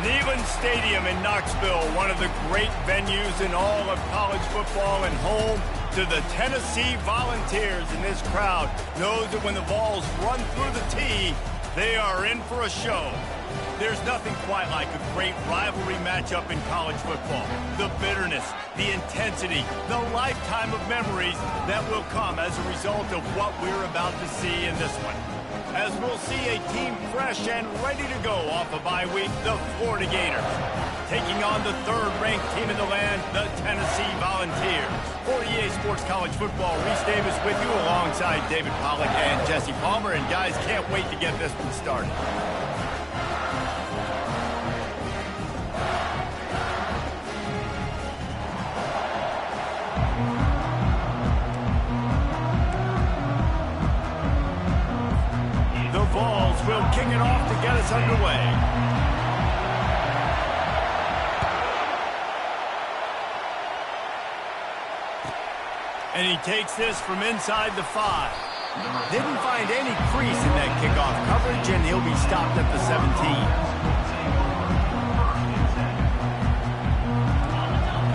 Neyland Stadium in Knoxville, one of the great venues in all of college football, and home to the Tennessee Volunteers. And this crowd knows that when the Vols run through the tee, they are in for a show. There's nothing quite like a great rivalry matchup in college football. The bitterness, the intensity, the lifetime of memories that will come as a result of what we're about to see in this one. As we'll see a team fresh and ready to go off a bye week, the Florida Gators, taking on the third-ranked team in the land, the Tennessee Volunteers. For EA Sports College Football, Reese Davis with you alongside David Pollack and Jesse Palmer. And guys, can't wait to get this one started. Will kick it off to get us underway. And he takes this from inside the 5. Didn't find any crease in that kickoff coverage, and he'll be stopped at the 17.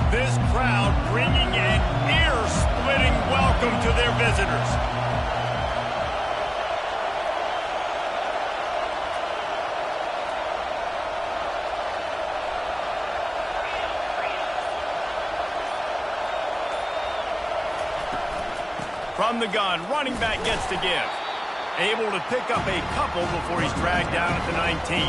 This crowd bringing an ear-splitting welcome to their visitors. From the gun, running back gets to give. Able to pick up a couple before he's dragged down at the 19.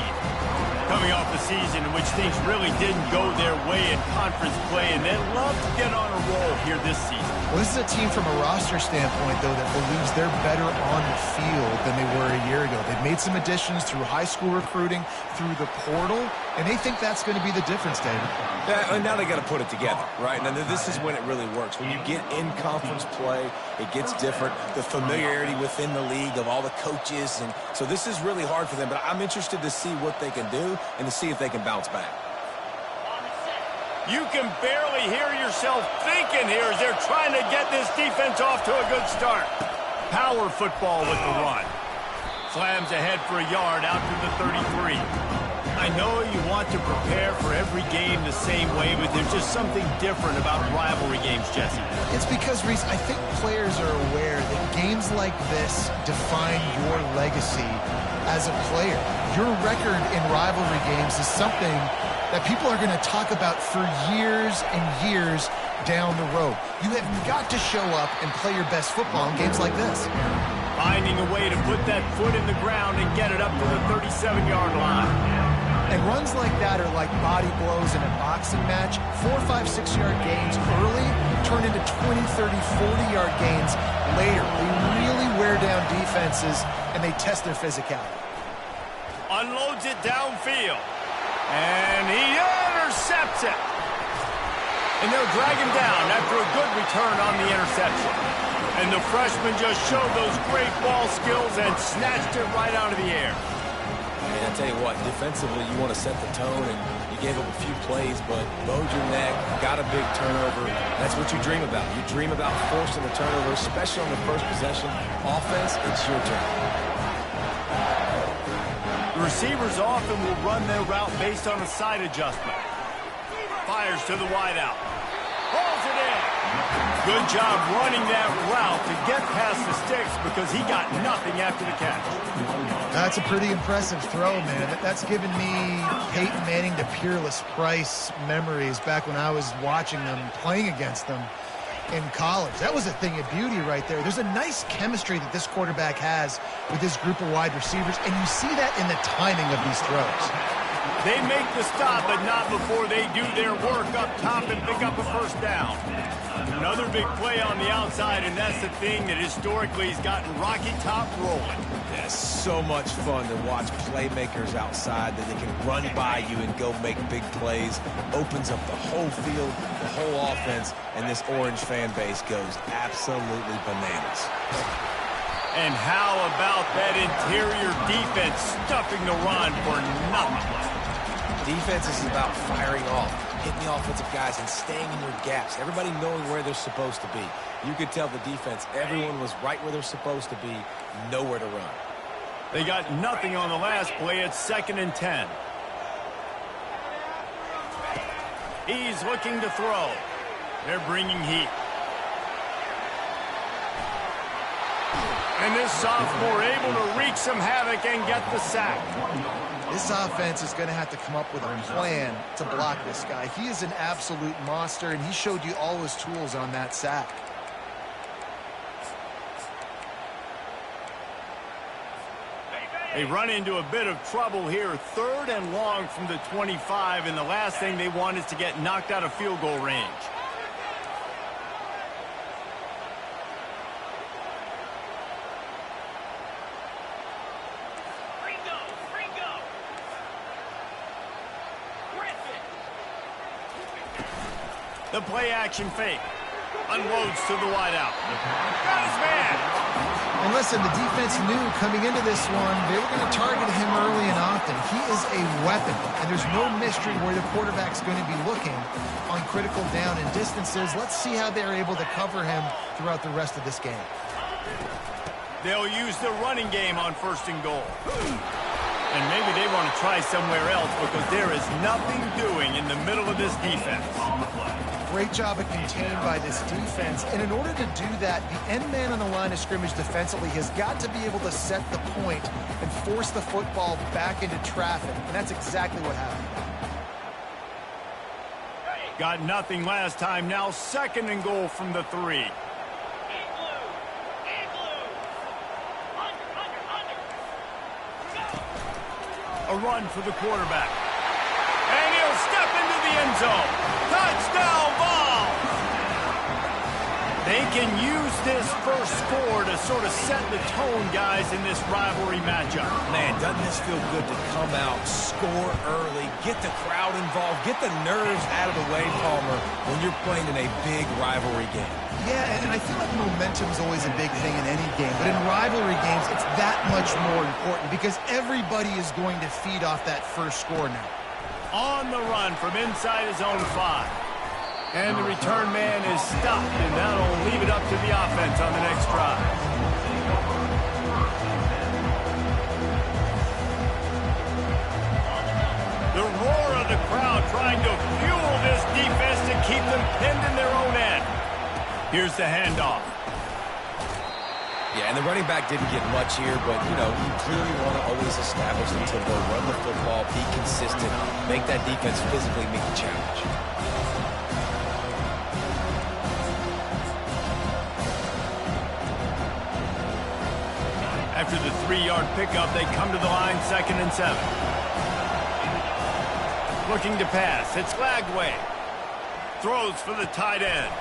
Coming off the season in which things really didn't go their way in conference play, and they'd love to get on a roll here this season. Well, this is a team from a roster standpoint, though, that believes they're better on the field than they were a year ago. They've made some additions through high school recruiting, through the portal, and they think that's going to be the difference, David. Yeah, and now they got to put it together, right? Now, this is when it really works. When you get in conference play, it gets different. The familiarity within the league of all the coaches, and so this is really hard for them. But I'm interested to see what they can do and to see if they can bounce back. You can barely hear yourself thinking here as they're trying to get this defense off to a good start. Power football with the run. Slams ahead for a yard out to the 33. I know you want to prepare for every game the same way, but there's just something different about rivalry games, Jesse. It's because, Reese, I think players are aware that games like this define your legacy as a player. Your record in rivalry games is something that people are going to talk about for years and years down the road. You have got to show up and play your best football in games like this. Finding a way to put that foot in the ground and get it up to the 37-yard line. And runs like that are like body blows in a boxing match. 4, 5, 6-yard gains early turn into 20, 30, 40-yard gains later. They really wear down defenses, and they test their physicality. Unloads it downfield. And he intercepts it. And they'll drag him down after a good return on the interception. And the freshman just showed those great ball skills and snatched it right out of the air. And I tell you what, defensively, you want to set the tone, and you gave up a few plays, but bowed your neck, got a big turnover. That's what you dream about. You dream about forcing the turnover, especially on the first possession. Offense, it's your turn. The receivers often will run their route based on a side adjustment. Fires to the wideout. Hauls it in. Good job running that route to get past the sticks because he got nothing after the catch. That's a pretty impressive throw, man. That's given me Peyton Manning to Peerless Price memories back when I was watching them, playing against them in college. That was a thing of beauty right there. There's a nice chemistry that this quarterback has with this group of wide receivers, and you see that in the timing of these throws. They make the stop, but not before they do their work up top and pick up a first down. Another big play on the outside, and that's the thing that historically has gotten Rocky Top rolling. It's so much fun to watch playmakers outside that they can run by you and go make big plays. Opens up the whole field, the whole offense, and this Orange fan base goes absolutely bananas. And how about that interior defense stuffing the run for nothing? Defense is about firing off, hitting the offensive guys and staying in your gaps. Everybody knowing where they're supposed to be. You could tell the defense, everyone was right where they're supposed to be, nowhere to run. They got nothing on the last play. It's 2nd and 10. He's looking to throw. They're bringing heat. And this sophomore able to wreak some havoc and get the sack. This offense is going to have to come up with a plan to block this guy. He is an absolute monster, and he showed you all his tools on that sack. They run into a bit of trouble here. 3rd and long from the 25, and the last thing they want is to get knocked out of field goal range. The play action fake. Unloads to the wideout. Got his man. And listen, the defense knew coming into this one, they were going to target him early and often. He is a weapon, and there's no mystery where the quarterback's going to be looking on critical down and distances. Let's see how they're able to cover him throughout the rest of this game. They'll use the running game on 1st and goal. And maybe they want to try somewhere else because there is nothing doing in the middle of this defense. Great job of contained by this defense. And in order to do that, the end man on the line of scrimmage defensively has got to be able to set the point and force the football back into traffic. And that's exactly what happened. Got nothing last time. Now 2nd and goal from the 3. A run for the quarterback. And he'll step into the end zone. Touchdown ball! They can use this first score to sort of set the tone, guys, in this rivalry matchup. Man, doesn't this feel good to come out, score early, get the crowd involved, get the nerves out of the way, Palmer, when you're playing in a big rivalry game. Yeah, and I feel like momentum is always a big thing in any game. But in rivalry games, it's that much more important because everybody is going to feed off that first score now. On the run from inside his own 5. And the return man is stopped, and that'll leave it up to the offense on the next drive. The roar of the crowd trying to fuel this defense to keep them pinned in their own end. Here's the handoff. Yeah, and the running back didn't get much here, but, you know, you clearly want to always establish them to go run the football, be consistent, make that defense physically meet the challenge. After the 3-yard pickup, they come to the line 2nd and 7. Looking to pass. It's Lagway. Throws for the tight end.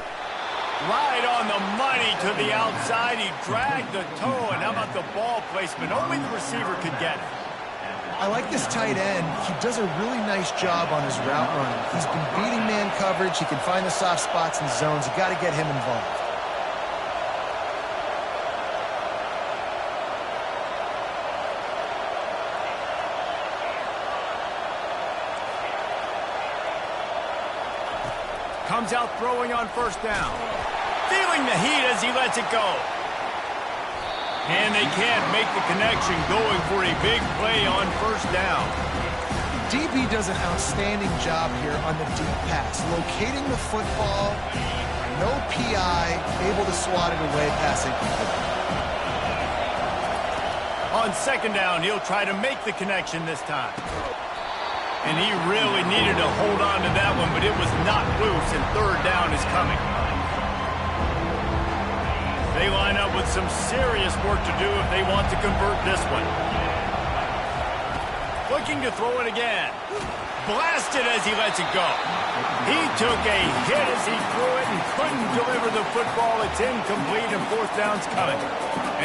Right on the money to the outside. He dragged the toe, and how about the ball placement? Only the receiver could get it. I like this tight end. He does a really nice job on his route running. He's been beating man coverage. He can find the soft spots and zones. You got to get him involved. Comes out throwing on 1st down. Feeling the heat as he lets it go. And they can't make the connection, going for a big play on 1st down. DB does an outstanding job here on the deep pass, locating the football, no PI, able to swat it away, passing. On 2nd down, he'll try to make the connection this time. And he really needed to hold on to that one, but it was not loose, and 3rd down is coming. They line up with some serious work to do if they want to convert this one. Looking to throw it again. Blasted as he lets it go. He took a hit as he threw it and couldn't deliver the football. It's incomplete, and 4th down's coming.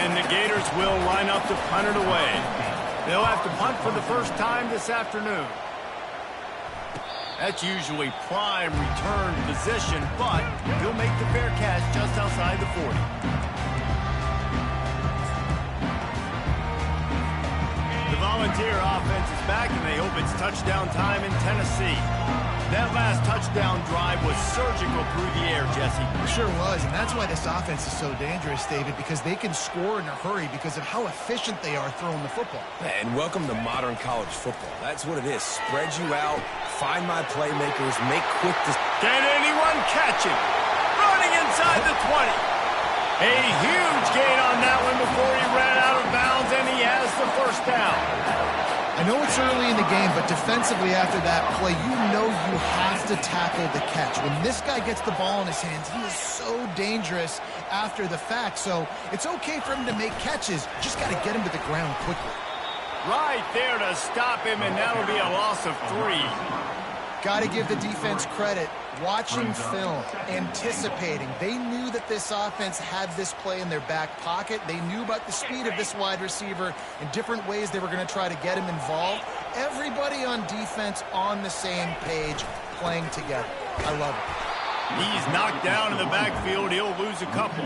And the Gators will line up to punt it away. They'll have to punt for the first time this afternoon. That's usually prime return position, but he'll make the fair catch just outside the 40. The Volunteer offense is back, and they hope it's touchdown time in Tennessee. That last touchdown drive was surgical through the air, Jesse. It sure was, and that's why this offense is so dangerous, David, because they can score in a hurry because of how efficient they are throwing the football. And welcome to modern college football. That's what it is. Spread you out, find my playmakers, make quick decisions. Can anyone catch it? Running inside the 20. A huge gain on that one before he ran out of bounds, and he has the first down. I know it's early in the game, but defensively after that play, you know you have to tackle the catch. When this guy gets the ball in his hands, he is so dangerous after the fact. So it's okay for him to make catches. Just got to get him to the ground quickly. Right there to stop him, and that'll be a loss of 3. Got to give the defense credit. Watching film, anticipating. They knew that this offense had this play in their back pocket. They knew about the speed of this wide receiver and different ways they were going to try to get him involved. Everybody on defense on the same page, playing together. I love it. He's knocked down in the backfield. He'll lose a couple.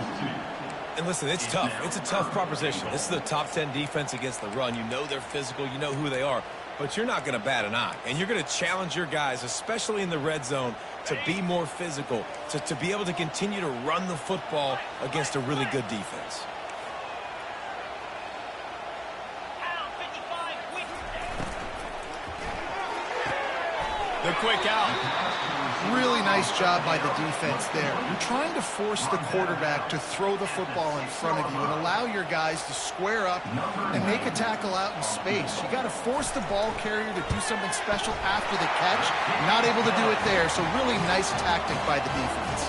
And listen, it's tough. It's a tough proposition. This is the top 10 defense against the run. You know they're physical. You know who they are. But you're not going to bat an eye. And you're going to challenge your guys, especially in the red zone, to be more physical, to be able to continue to run the football against a really good defense. The quick out. Really nice job by the defense there. You're trying to force the quarterback to throw the football in front of you and allow your guys to square up and make a tackle out in space. You got to force the ball carrier to do something special after the catch. Not able to do it there, so really nice tactic by the defense.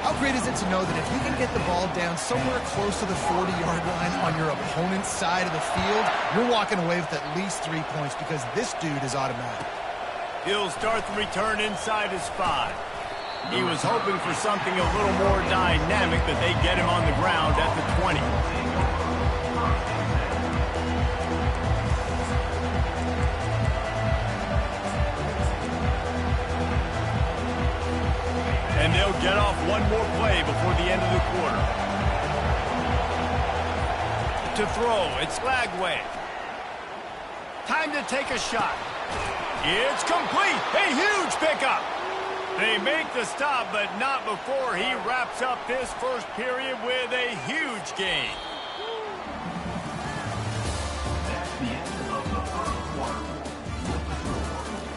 How great is it to know that if you can get the ball down somewhere close to the 40-yard line on your opponent's side of the field, you're walking away with at least 3 points because this dude is automatic. He'll start the return inside his 5. He was hoping for something a little more dynamic, that they get him on the ground at the 20. And they'll get off one more play before the end of the quarter. To throw, it's Lagway. Time to take a shot. It's complete. A huge pickup. They make the stop, but not before he wraps up this first period with a huge gain. That's the end of the first quarter.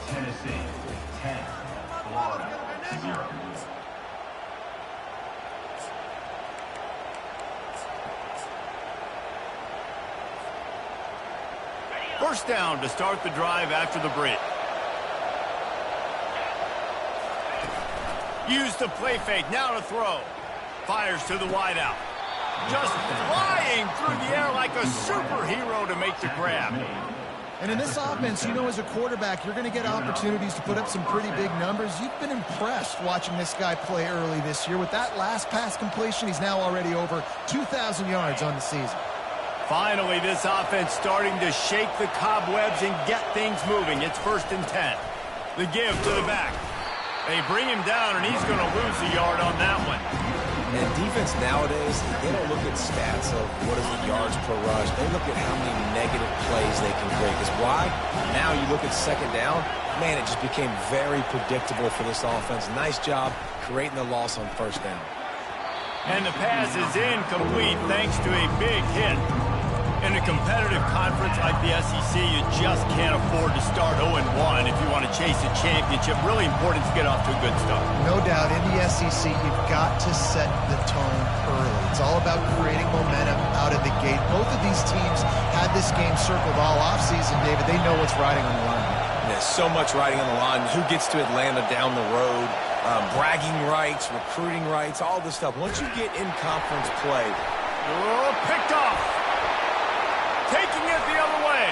Tennessee 10, Florida 0. First down to start the drive after the break. Use the play fake, now to throw. Fires to the wideout. Just flying through the air like a superhero to make the grab. And in this offense, you know, as a quarterback, you're going to get opportunities to put up some pretty big numbers. You've been impressed watching this guy play early this year. With that last pass completion, he's now already over 2,000 yards on the season. Finally, this offense starting to shake the cobwebs and get things moving. It's 1st and 10. The give to the back. They bring him down, and he's going to lose a yard on that one. And defense nowadays, they don't look at stats of what is the yards per rush. They look at how many negative plays they can create. Because why? Now you look at second down, man, it just became very predictable for this offense. Nice job creating the loss on first down. And the pass is incomplete thanks to a big hit. In a competitive conference like the SEC, you just can't afford to start 0-1 if you want to chase a championship. Really important to get off to a good start. No doubt, in the SEC, you've got to set the tone early. It's all about creating momentum out of the gate. Both of these teams had this game circled all offseason, David. They know what's riding on the line. There's so much riding on the line. Who gets to Atlanta down the road? Bragging rights, recruiting rights, all this stuff. Once you get in conference play. Oh, picked off. Taking it the other way.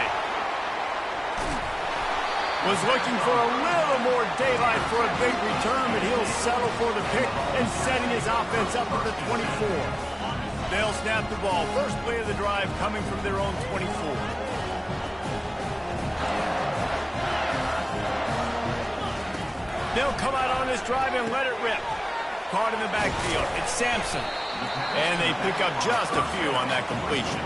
Was looking for a little more daylight for a big return, but he'll settle for the pick and setting his offense up at the 24. They'll snap the ball. First play of the drive coming from their own 24. They'll come out on this drive and let it rip. Caught in the backfield. It's Sampson. And they pick up just a few on that completion.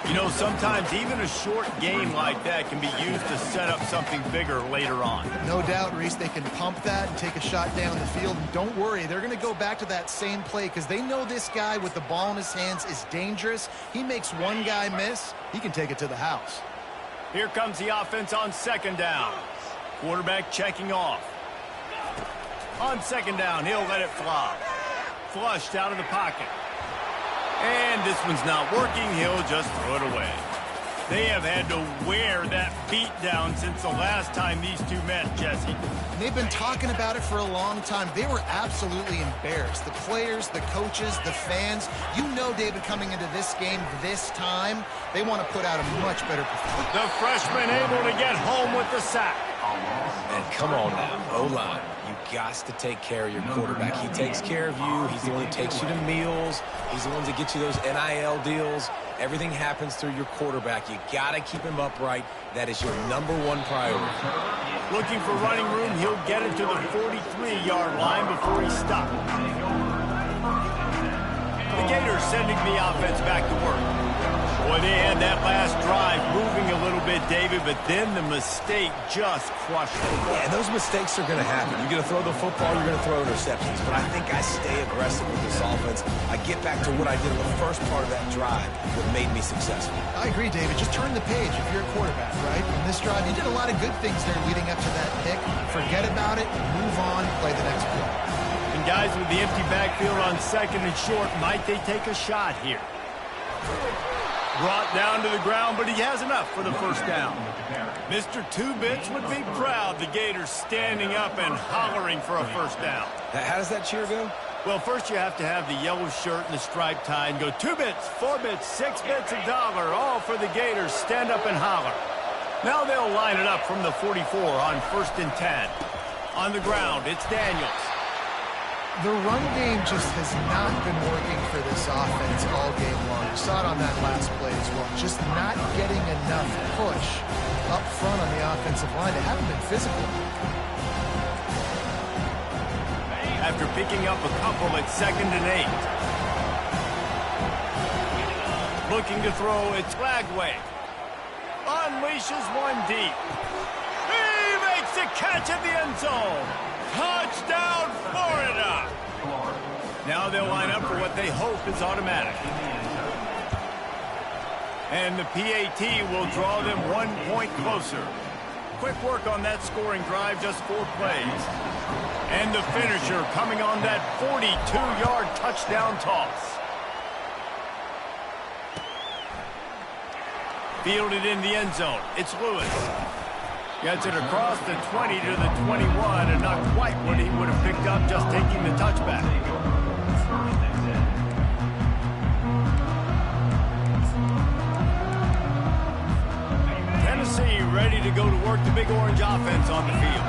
You know, sometimes even a short game like that can be used to set up something bigger later on. No doubt, Reese, they can pump that and take a shot down the field. And don't worry, they're going to go back to that same play because they know this guy with the ball in his hands is dangerous. He makes one guy miss, he can take it to the house. Here comes the offense on second down. Quarterback checking off. On second down, he'll let it fly. Flushed out of the pocket. And this one's not working. He'll just throw it away. They have had to wear that beat down since the last time these two met, Jesse. They've been talking about it for a long time. They were absolutely embarrassed. The players, the coaches, the fans. You know, David, coming into this game this time, they want to put out a much better performance. The freshman able to get home with the sack. And come on now, O-line. You got to take care of your quarterback. He takes care of you. He's the one who takes you to meals. He's the one that gets you those NIL deals. Everything happens through your quarterback. You got to keep him upright. That is your #1 priority. Looking for running room. He'll get it to the 43-yard line before he stopped. The Gators sending the offense back to work. Boy, they had that last drive moving a little bit, David, but then the mistake just crushed them. Yeah, those mistakes are going to happen. You're going to throw the football, you're going to throw interceptions. But I think I stay aggressive with this offense. I get back to what I did in the first part of that drive, what made me successful. I agree, David. Just turn the page if you're a quarterback, right? In this drive, you did a lot of good things there leading up to that pick. Forget about it, move on, play the next play. And guys, with the empty backfield on second and short, might they take a shot here? Brought down to the ground, but he has enough for the first down. Mr. Two Bits would be proud. The Gators standing up and hollering for a first down. How does that cheer go? Well, first you have to have the yellow shirt and the striped tie and go 2 bits, 4 bits, 6 bits, $1, all for the Gators. Stand up and holler. Now they'll line it up from the 44 on 1st and 10. On the ground, it's Daniels. The run game just has not been working for this offense all game long. You saw it on that last play as well. Just not getting enough push up front on the offensive line. They haven't been physical. After picking up a couple at 2nd and 8. Looking to throw, it's Lagway. Unleashes one deep. He makes a catch at the end zone. Touchdown, Florida! Now they'll line up for what they hope is automatic. And the PAT will draw them 1 point closer. Quick work on that scoring drive, just 4 plays. And the finisher coming on that 42-yard touchdown toss. Fielded in the end zone. It's Lewis. Gets it across the 20 to the 21, and not quite what he would have picked up just taking the touchback. Tennessee ready to go to work the Big Orange offense on the field.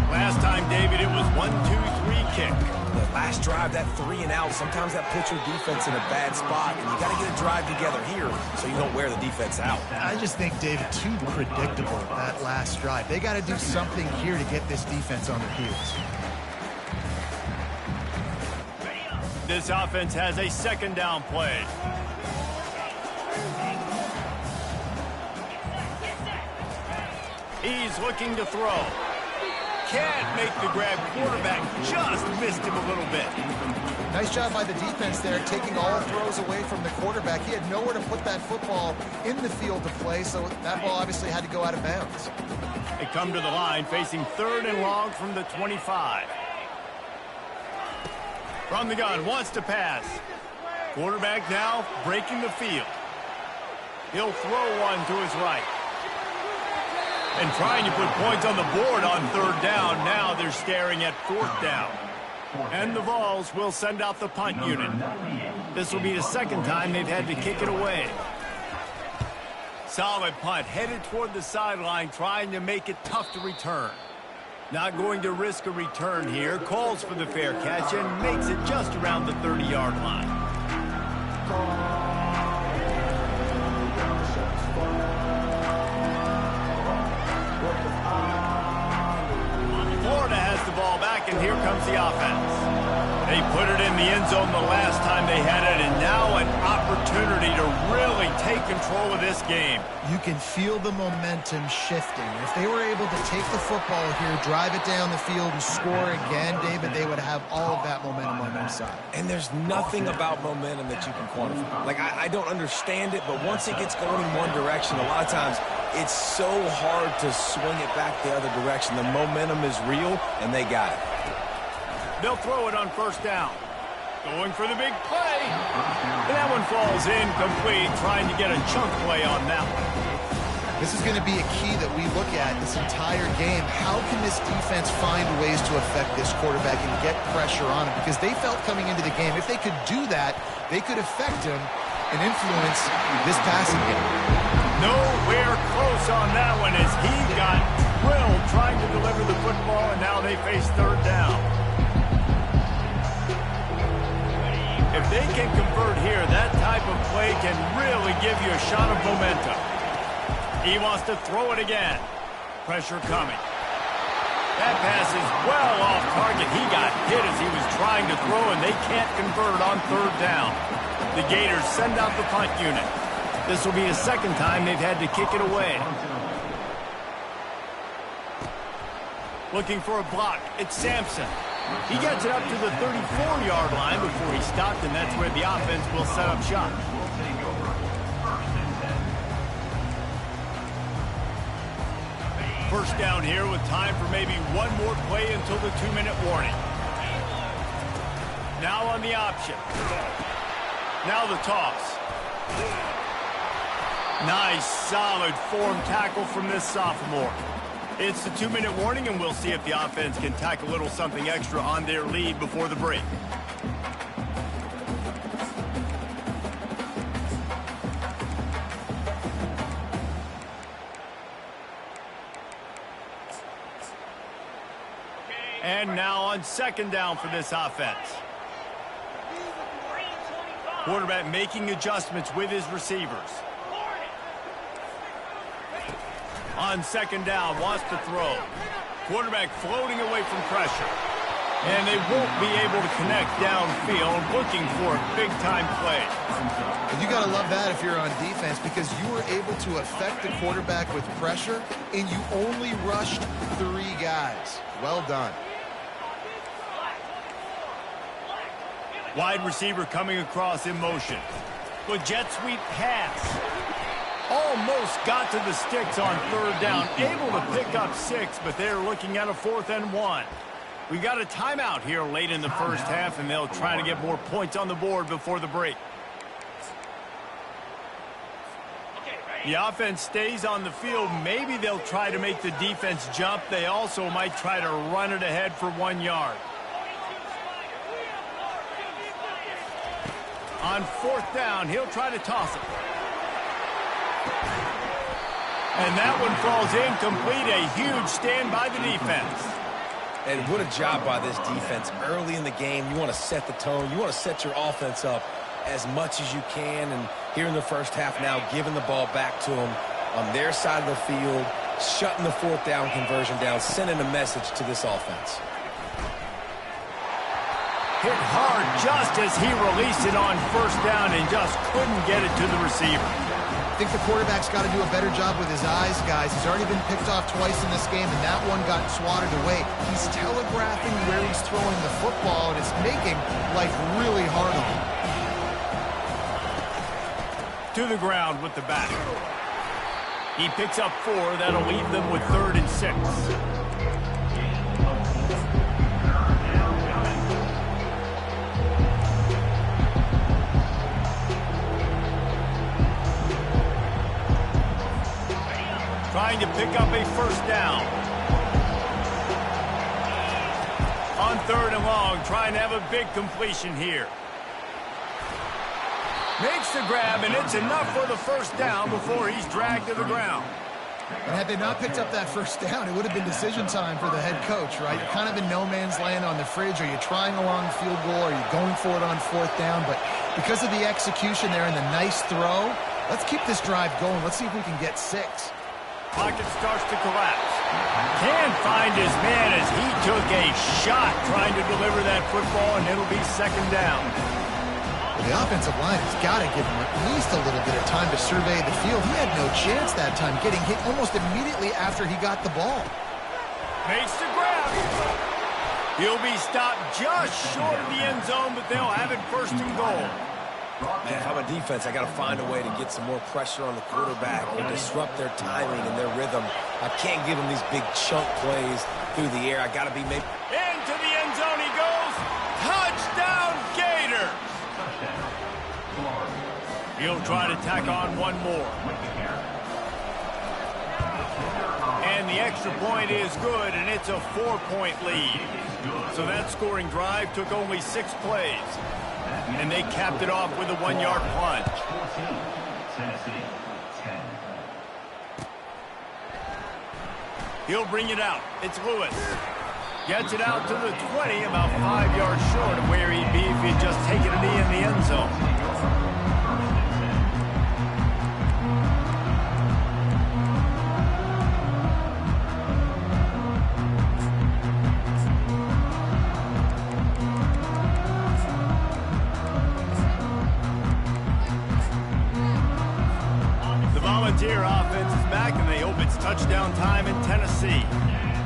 Last time, David, it was 1-2-3 kick. The last drive, that 3 and out, sometimes that puts your defense in a bad spot, and you got to get a drive together here so you don't wear the defense out. I just think, David, too predictable, that last drive. They got to do something here to get this defense on their heels. This offense has a 2nd down play. He's looking to throw. Can't make the grab. Quarterback just missed him a little bit. Nice job by the defense there, taking all throws away from the quarterback. He had nowhere to put that football in the field to play, so that ball obviously had to go out of bounds. They come to the line, facing 3rd and long from the 25. From the gun, wants to pass. Quarterback now breaking the field. He'll throw one to his right. And trying to put points on the board on 3rd down. Now they're staring at 4th down. And the Vols will send out the punt unit. This will be the 2nd time they've had to kick it away. Solid punt, headed toward the sideline, trying to make it tough to return. Not going to risk a return here. Calls for the fair catch and makes it just around the 30-yard line. Florida has the ball back, and here comes the offense. They put it in the end zone the last time they had it, and now an opportunity to really take control of this game. You can feel the momentum shifting. If they were able to take the football here, drive it down the field, and score again, David, they would have all of that momentum on their side. And there's nothing about momentum that you can quantify. Like, I don't understand it, but once it gets going in one direction, a lot of times it's so hard to swing it back the other direction. The momentum is real, and they got it. They'll throw it on first down. Going for the big play. And that one falls incomplete, trying to get a chunk play on that one. This is going to be a key that we look at this entire game. How can this defense find ways to affect this quarterback and get pressure on him? Because they felt coming into the game, if they could do that, they could affect him and influence this passing game. Nowhere close on that one as he got drilled trying to deliver the football, and now they face third down. If they can convert here, that type of play can really give you a shot of momentum. He wants to throw it again. Pressure coming. That pass is well off target. He got hit as he was trying to throw, and they can't convert on third down. The Gators send out the punt unit. This will be the second time they've had to kick it away. Looking for a block. It's Sampson. He gets it up to the 34-yard line before he stopped, and that's where the offense will set up shop. First down here with time for maybe one more play until the 2-minute warning. Now on the option. Now the toss. Nice, solid form tackle from this sophomore. It's the 2-minute warning, and we'll see if the offense can tack a little something extra on their lead before the break. And now on second down for this offense. Quarterback making adjustments with his receivers. On second down, wants to throw. Quarterback floating away from pressure. And they won't be able to connect downfield, looking for a big-time play. And you got to love that if you're on defense, because you were able to affect the quarterback with pressure, and you only rushed 3 guys. Well done. Wide receiver coming across in motion. With jet sweep pass. Almost got to the sticks on third down. Able to pick up 6, but they're looking at a 4th and 1. We got a timeout here late in the first half, and they'll try to get more points on the board before the break. The offense stays on the field. Maybe they'll try to make the defense jump. They also might try to run it ahead for 1 yard. On 4th down, he'll try to toss it. And that one falls incomplete. A huge stand by the defense. And what a job by this defense. Early in the game, you want to set the tone. You want to set your offense up as much as you can. And here in the first half now, giving the ball back to them on their side of the field, shutting the 4th down conversion down, sending a message to this offense. Hit hard just as he released it on first down and just couldn't get it to the receiver. I think the quarterback's got to do a better job with his eyes, guys. He's already been picked off twice in this game, and that one got swatted away. He's telegraphing where he's throwing the football, and it's making life really hard on him. To the ground with the back. He picks up 4. That'll leave them with 3rd and 6. Trying to pick up a first down. On 3rd and long, trying to have a big completion here. Makes the grab, and it's enough for the first down before he's dragged to the ground. And had they not picked up that first down, it would have been decision time for the head coach, right? You're kind of in no man's land on the fridge. Are you trying a long field goal? Are you going for it on 4th down? But because of the execution there and the nice throw, let's keep this drive going. Let's see if we can get 6. Pocket starts to collapse. Can't find his man as he took a shot trying to deliver that football, and it'll be second down. The offensive line has got to give him at least a little bit of time to survey the field. He had no chance that time, getting hit almost immediately after he got the ball. Makes the grab. He'll be stopped just short of the end zone, but they'll have it first and goal. Man, if I'm a defense, I got to find a way to get some more pressure on the quarterback and disrupt their timing and their rhythm. I can't give them these big chunk plays through the air. I got to be maybe... Into the end zone he goes. Touchdown, Gators. He'll try to tack on one more. And the extra point is good, and it's a 4-point lead. So that scoring drive took only 6 plays. And they capped it off with a 1-yard plunge. He'll bring it out. It's Lewis. Gets it out to the 20, about 5 yards short of where he'd be if he'd just taken a knee in the end zone. Volunteer offense is back, and they hope it's touchdown time in Tennessee.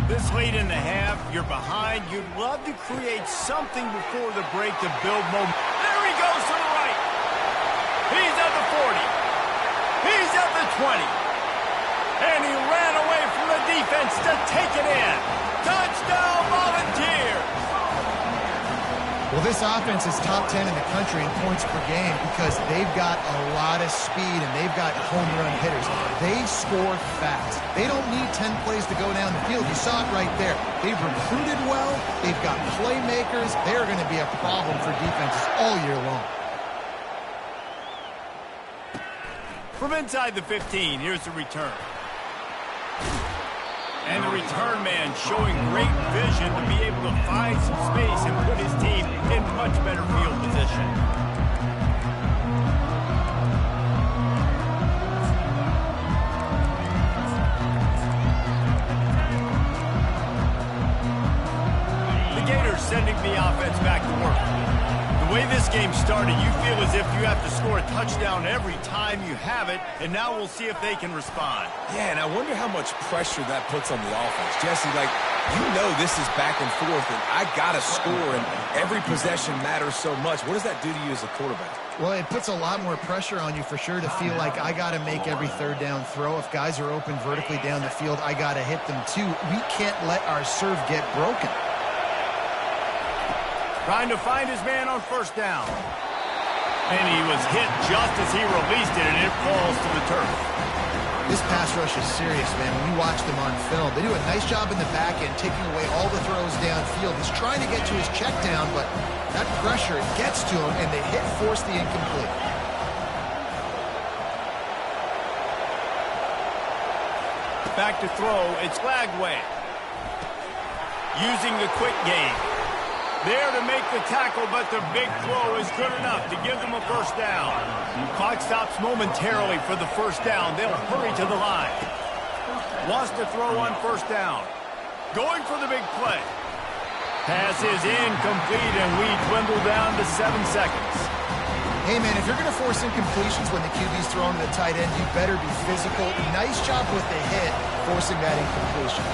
This late in the half, you're behind. You'd love to create something before the break to build momentum. There he goes to the right. He's at the 40. He's at the 20. And he ran away from the defense to take it in. Touchdown, Volunteers! Well, this offense is top 10 in the country in points per game because they've got a lot of speed and they've got home run hitters. They score fast. They don't need 10 plays to go down the field. You saw it right there. They've recruited well. They've got playmakers. They're going to be a problem for defenses all year long. From inside the 15, here's the return. And the return man showing great vision to be able to find some space and put his team in much better field position. The Gators sending the offense back to work. The way this game started, you feel as if you have to score a touchdown every time you have it, and now we'll see if they can respond. Yeah, and I wonder how much pressure that puts on the offense. Jesse, like, you know this is back and forth, and I got to score, and every possession matters so much. What does that do to you as a quarterback? Well, it puts a lot more pressure on you for sure to feel like I got to make every third down throw. If guys are open vertically down the field, I got to hit them too. We can't let our serve get broken. Trying to find his man on first down. And he was hit just as he released it, and it falls to the turf. This pass rush is serious, man. When you watch them on film, they do a nice job in the back end, taking away all the throws downfield. He's trying to get to his check down, but that pressure gets to him, and the hit forced the incomplete. Back to throw, it's Lagway. Using the quick game. There to make the tackle, but the big throw is good enough to give them a first down. Clock stops momentarily for the first down. They'll hurry to the line. Wants to throw on first down. Going for the big play. Pass is incomplete, and we dwindle down to 7 seconds. Hey, man, if you're going to force incompletions when the QB's throwing to the tight end, you better be physical. Nice job with the hit, forcing that incompletion.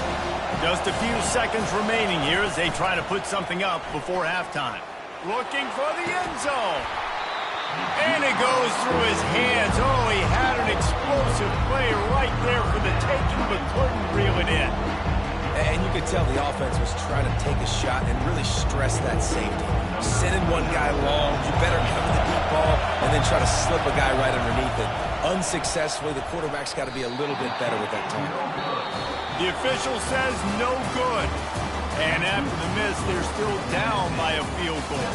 Just a few seconds remaining here as they try to put something up before halftime. Looking for the end zone. And it goes through his hands. Oh, he had an explosive play right there for the taking, but couldn't reel it in. And you could tell the offense was trying to take a shot and really stress that safety. Sending one guy long, you better cover the deep ball, and then try to slip a guy right underneath it. Unsuccessfully, the quarterback's got to be a little bit better with that tackle. The official says no good. And after the miss, they're still down by a field goal.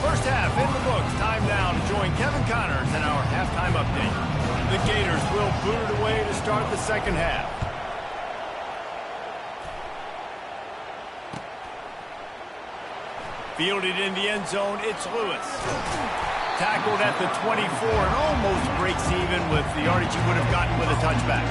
First half in the books. Time now to join Kevin Connors in our halftime update. The Gators will boot it away to start the second half. Fielded in the end zone, it's Lewis. Tackled at the 24 and almost breaks even with the yardage he would have gotten with a touchback.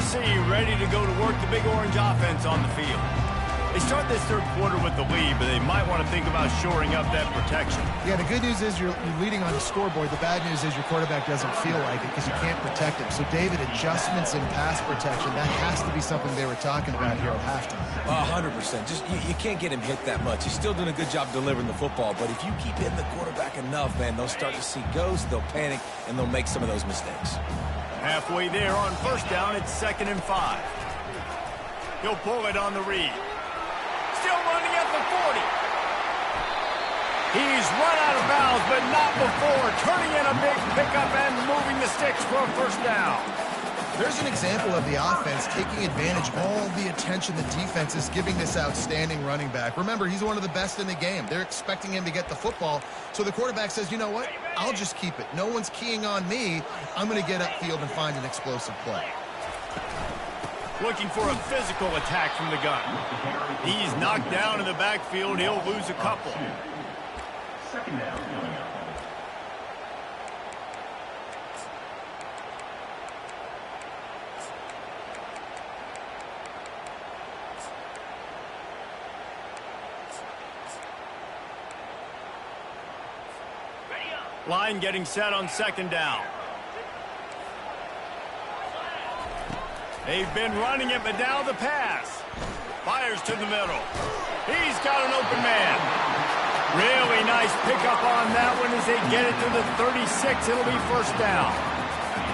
Tennessee ready to go to work the Big Orange offense on the field. They start this third quarter with the lead, but they might want to think about shoring up that protection. Yeah, the good news is you're leading on the scoreboard. The bad news is your quarterback doesn't feel like it because you can't protect him. So, David, adjustments in pass protection, that has to be something they were talking about here at halftime. 100%. Just you can't get him hit that much. He's still doing a good job delivering the football, but if you keep hitting the quarterback enough, man, they'll start to see ghosts, they'll panic, and they'll make some of those mistakes. Halfway there on first down, it's 2nd and 5. He'll pull it on the read. Still running at the 40. He's run out of bounds, but not before turning in a big pickup and moving the sticks for a first down. There's an example of the offense taking advantage of all the attention the defense is giving this outstanding running back. Remember, he's one of the best in the game. They're expecting him to get the football, so the quarterback says, you know what? I'll just keep it. No one's keying on me. I'm going to get upfield and find an explosive play. Looking for a physical attack from the gun. He's knocked down in the backfield. He'll lose a couple. 2nd down. Line getting set on 2nd down. They've been running it, but now the pass. Fires to the middle. He's got an open man. Really nice pickup on that one as they get it to the 36. It'll be first down.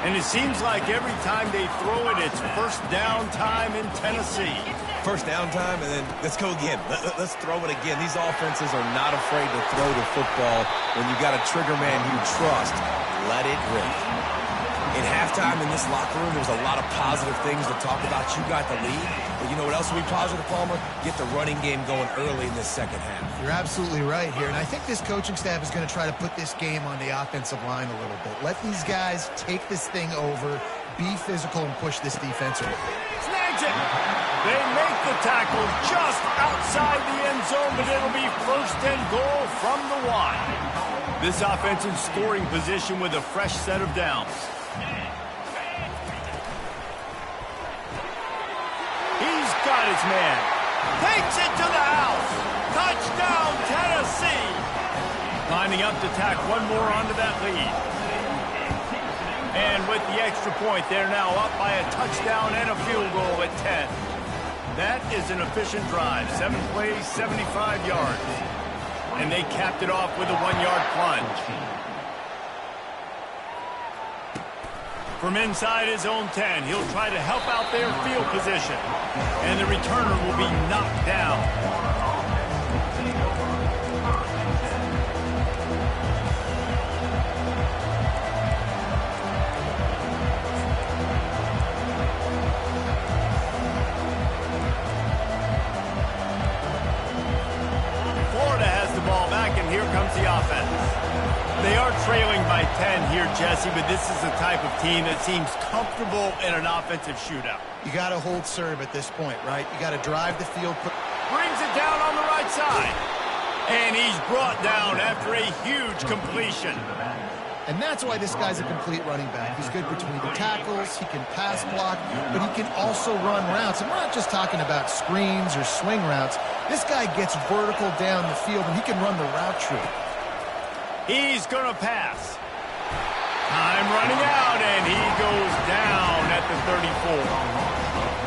And it seems like every time they throw it, it's first down time in Tennessee. First down time, and then let's go again. Let's throw it again. These offenses are not afraid to throw the football when you got a trigger man you trust. Let it rip. In halftime in this locker room, there's a lot of positive things to talk about. You got the lead, but you know what else will be positive, Palmer? Get the running game going early in this second half. You're absolutely right here, and I think this coaching staff is going to try to put this game on the offensive line a little bit. Let these guys take this thing over, be physical, and push this defense over. Snags it! They make the tackle just outside the end zone, but it'll be 1st and goal from the 1. This offense in scoring position with a fresh set of downs. He's got his man. Takes it to the house. Touchdown, Tennessee. Lining up to tack one more onto that lead. And with the extra point, they're now up by a touchdown and a field goal at 10. That is an efficient drive. 7 plays, 75 yards. And they capped it off with a 1-yard plunge. From inside his own 10, he'll try to help out their field position. And the returner will be knocked down. Florida has the ball back, and here comes the offense. They are trailing by 10 here, Jesse, but this is the type of team that seems comfortable in an offensive shootout. You got to hold serve at this point, right? You got to drive the field. Brings it down on the right side. And he's brought down after a huge completion. And that's why this guy's a complete running back. He's good between the tackles, he can pass block, but he can also run routes. And we're not just talking about screens or swing routes. This guy gets vertical down the field, and he can run the route tree. He's going to pass. Time running out, and he goes down at the 34.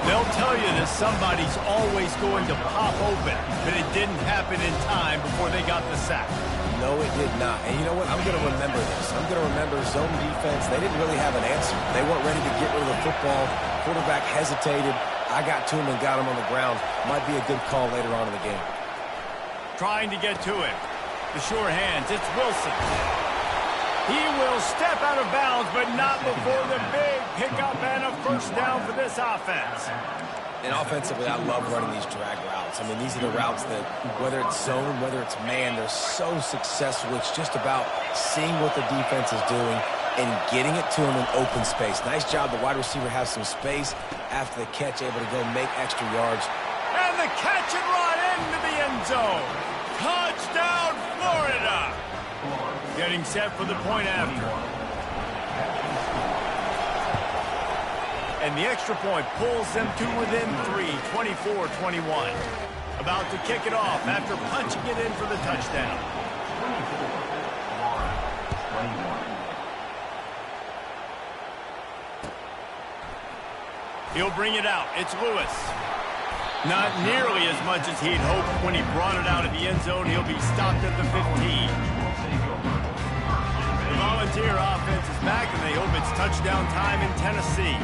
They'll tell you that somebody's always going to pop open, but it didn't happen in time before they got the sack. No, it did not. And you know what? I'm going to remember this. I'm going to remember zone defense. They didn't really have an answer. They weren't ready to get rid of the football. Quarterback hesitated. I got to him and got him on the ground. Might be a good call later on in the game. Trying to get to him. The sure hands, it's Wilson. He will step out of bounds, but not before the big pickup and a first down for this offense. And offensively, I love running these drag routes. I mean, these are the routes that, whether it's zone, whether it's man, they're so successful. It's just about seeing what the defense is doing and getting it to them in open space. Nice job. The wide receiver has some space after the catch, able to go make extra yards. And the catch and run into the end zone. Touchdown, Florida. Getting set for the point after. And the extra point pulls them to within 3, 24-21. About to kick it off after punching it in for the touchdown. 21. He'll bring it out. It's Lewis. Not nearly as much as he'd hoped when he brought it out of the end zone. He'll be stopped at the 15. The Volunteer offense is back, and they hope it's touchdown time in Tennessee.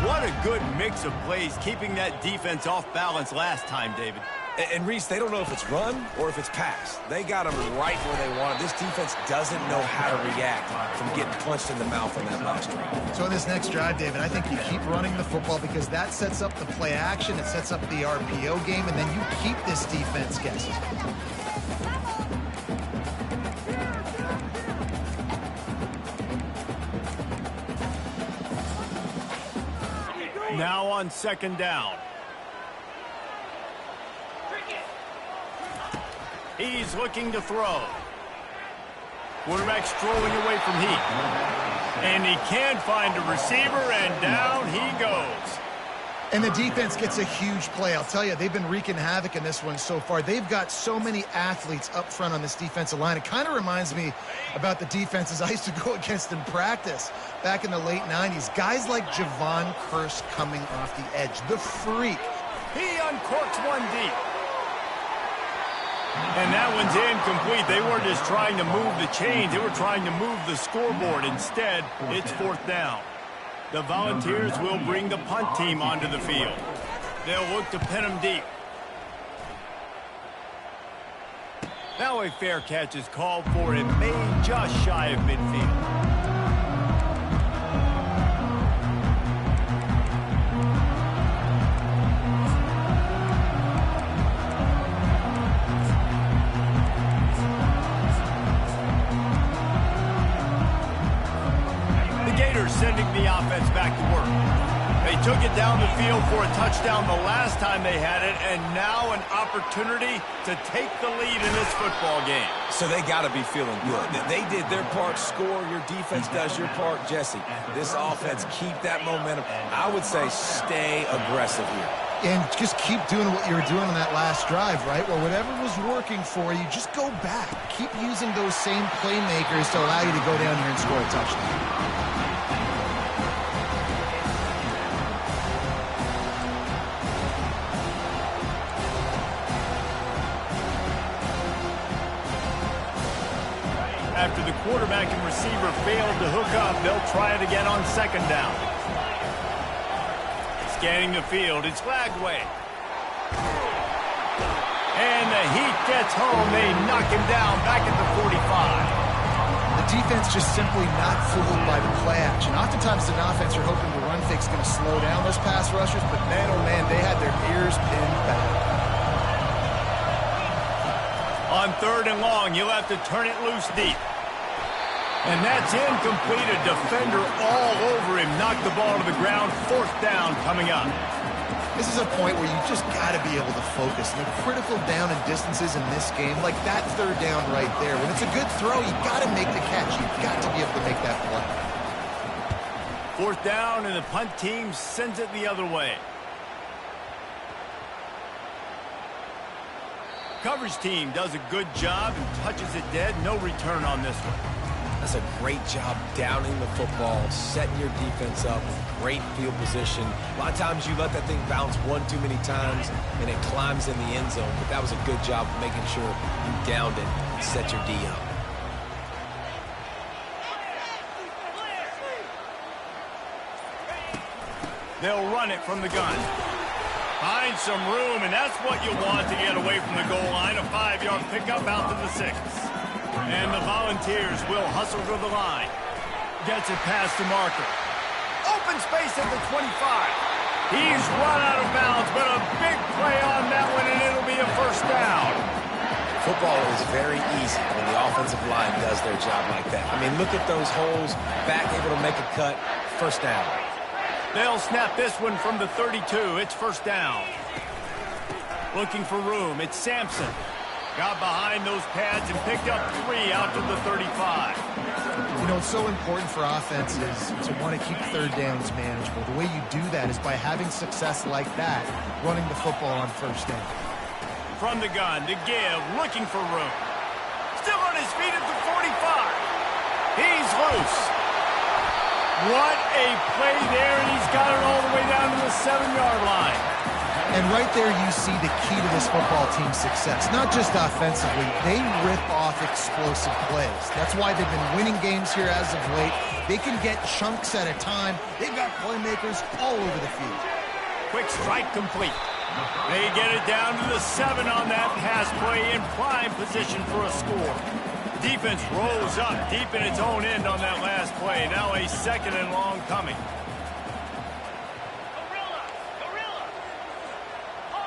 What a good mix of plays, keeping that defense off balance last time, David. And Reese, they don't know if it's run or if it's pass. They got them right where they want it. This defense doesn't know how to react from getting punched in the mouth on that last drive. So in this next drive, David, I think you keep running the football because that sets up the play action, it sets up the RPO game, and then you keep this defense guessing. Now on second down. He's looking to throw. Quarterback's throwing away from heat. And he can find a receiver, and down he goes. And the defense gets a huge play. I'll tell you, they've been wreaking havoc in this one so far. They've got so many athletes up front on this defensive line. It kind of reminds me about the defenses I used to go against in practice back in the late 90s. Guys like Javon Curse coming off the edge. The freak. He uncorks one deep. And that one's incomplete. They weren't just trying to move the chains. They were trying to move the scoreboard. Instead, it's fourth down. The Volunteers will bring the punt team onto the field. They'll look to pin them deep. Now a fair catch is called for. It made just shy of midfield. Gators sending the offense back to work. They took it down the field for a touchdown the last time they had it, and now an opportunity to take the lead in this football game. So they got to be feeling good. They did their part, score. Your defense does your part, Jesse. This offense, keep that momentum. I would say stay aggressive here. And just keep doing what you were doing on that last drive, right? Well, whatever was working for you, just go back. Keep using those same playmakers to allow you to go down here and score a touchdown. After the quarterback and receiver failed to hook up, they'll try it again on second down. Scanning the field, it's Lagway. And the heat gets home. They knock him down back at the 45. The defense just simply not fooled by the play action. Oftentimes an offense you're hoping the run fake's going to slow down those pass rushers, but man, oh man, they had their ears pinned back. On third and long, you'll have to turn it loose deep. And that's incomplete. A defender all over him. Knocked the ball to the ground. Fourth down coming up. This is a point where you just got to be able to focus. And the critical down and distances in this game, like that third down right there. When it's a good throw, you got to make the catch. You've got to be able to make that play. Fourth down, and the punt team sends it the other way. Coverage team does a good job and touches it dead. No return on this one. That's a great job downing the football, setting your defense up, great field position. A lot of times you let that thing bounce one too many times and it climbs in the end zone, but that was a good job of making sure you downed it and set your D up. They'll run it from the gun. Find some room, and that's what you want to get away from the goal line. A 5-yard pickup out to the 6. And the Volunteers will hustle to the line. Gets it past the marker. Open space at the 25. He's run out of bounds, but a big play on that one, and it'll be a first down. Football is very easy when the offensive line does their job like that. I mean, look at those holes, back able to make a cut, first down. They'll snap this one from the 32. It's first down. Looking for room. It's Sampson. Got behind those pads and picked up 3 out to the 35. You know, it's so important for offenses to want to keep third downs manageable. The way you do that is by having success like that, running the football on first down. From the gun to give, looking for room. Still on his feet at the 45. He's loose. What a play there, and he's got it all the way down to the 7-yard line. And right there you see the key to this football team's success. Not just offensively, they rip off explosive plays. That's why they've been winning games here as of late. They can get chunks at a time. They've got playmakers all over the field. Quick strike complete. They get it down to the 7 on that pass play in prime position for a score. Defense rolls up deep in its own end on that last play. Now a 2nd and long coming.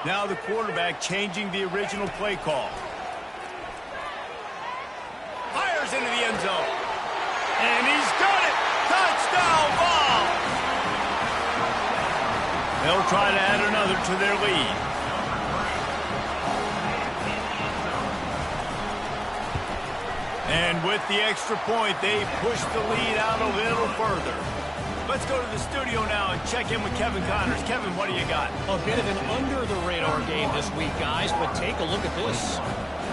Now the quarterback changing the original play call. Fires into the end zone. And he's got it! Touchdown ball! They'll try to add another to their lead. And with the extra point, they push the lead out a little further. Let's go to the studio now and check in with Kevin Connors. Kevin, what do you got? A bit of an under-the-radar game this week, guys, but take a look at this.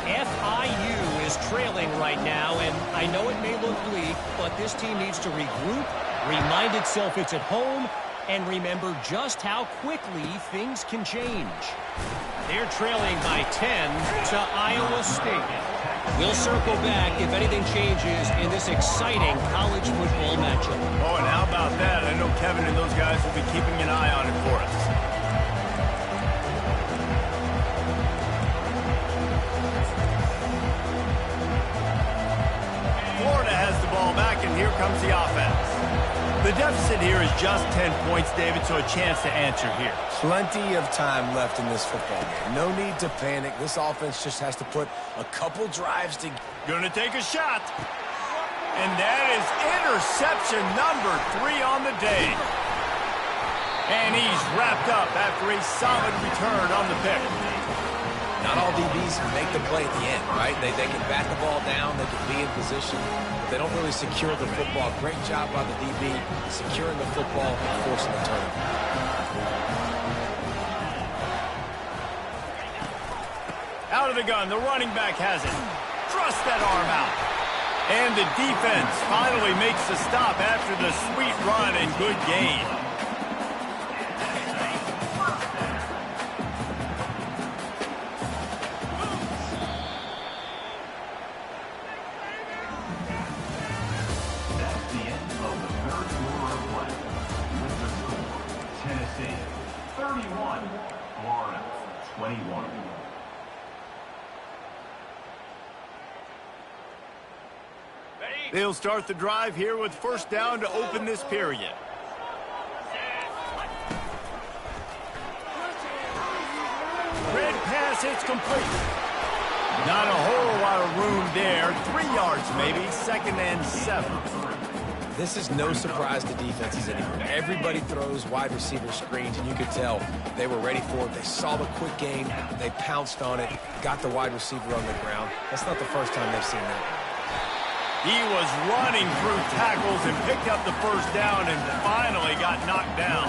FIU is trailing right now, and I know it may look bleak, but this team needs to regroup, remind itself it's at home, and remember just how quickly things can change. They're trailing by 10 to Iowa State. We'll circle back if anything changes in this exciting college football matchup. Oh, and how about that? I know Kevin and those guys will be keeping an eye on it for us. Florida has the ball back, and here comes the offense. The deficit here is just 10 points, David, so a chance to answer here. Plenty of time left in this football game. No need to panic. This offense just has to put a couple drives to... Gonna take a shot. And that is interception number 3 on the day. And he's wrapped up after a solid return on the pick. Not all DBs can make the play at the end, right? They can bat the ball down, they can be in position, but they don't really secure the football. Great job by the DB securing the football and forcing the turnover. Out of the gun, the running back has it. Thrust that arm out. And the defense finally makes the stop after the sweet run and good gain. That's the end of the third quarter of play. With the score, Tennessee 31, Florida 21. They'll start the drive here with first down to open this period. Red pass, it's complete. Not a whole lot of room there. 3 yards maybe, 2nd and 7. This is no surprise to defenses anymore. Everybody throws wide receiver screens, and you could tell they were ready for it. They saw the quick game. They pounced on it, got the wide receiver on the ground. That's not the first time they've seen that. He was running through tackles and picked up the first down and finally got knocked down.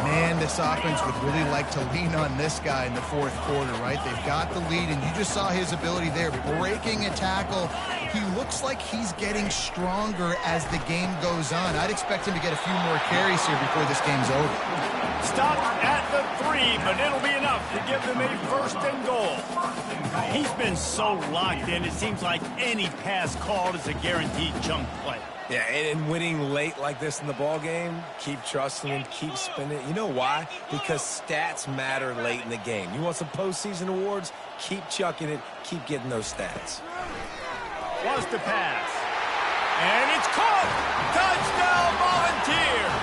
Man, this offense would really like to lean on this guy in the 4th quarter, right? They've got the lead, and you just saw his ability there, breaking a tackle. He looks like he's getting stronger as the game goes on. I'd expect him to get a few more carries here before this game's over. Stopped at the 3, but it'll be enough to give them a 1st and goal. He's been so locked in, it seems like any pass called is a guaranteed chunk play. Yeah, and winning late like this in the ball game, keep trusting him, keep spinning. You know why? Because stats matter late in the game. You want some postseason awards? Keep chucking it, keep getting those stats. Wants to pass. And it's caught! Touchdown Volunteers!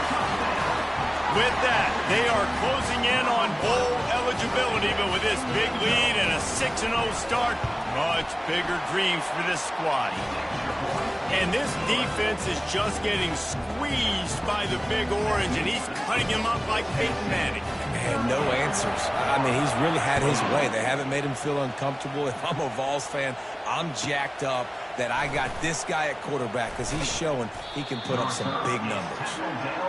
With that, they are closing in on bowl eligibility. ability, but with this big lead and a 6-0 start, much bigger dreams for this squad. And this defense is just getting squeezed by the Big Orange, and he's cutting him up like Peyton Manning. And no answers. I mean, he's really had his way. They haven't made him feel uncomfortable. If I'm a Vols fan, I'm jacked up that I got this guy at quarterback because he's showing he can put up some big numbers.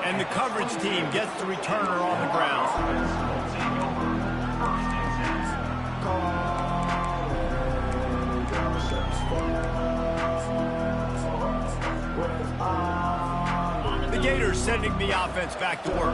And the coverage team gets the returner on the ground. The Gators sending the offense back to work.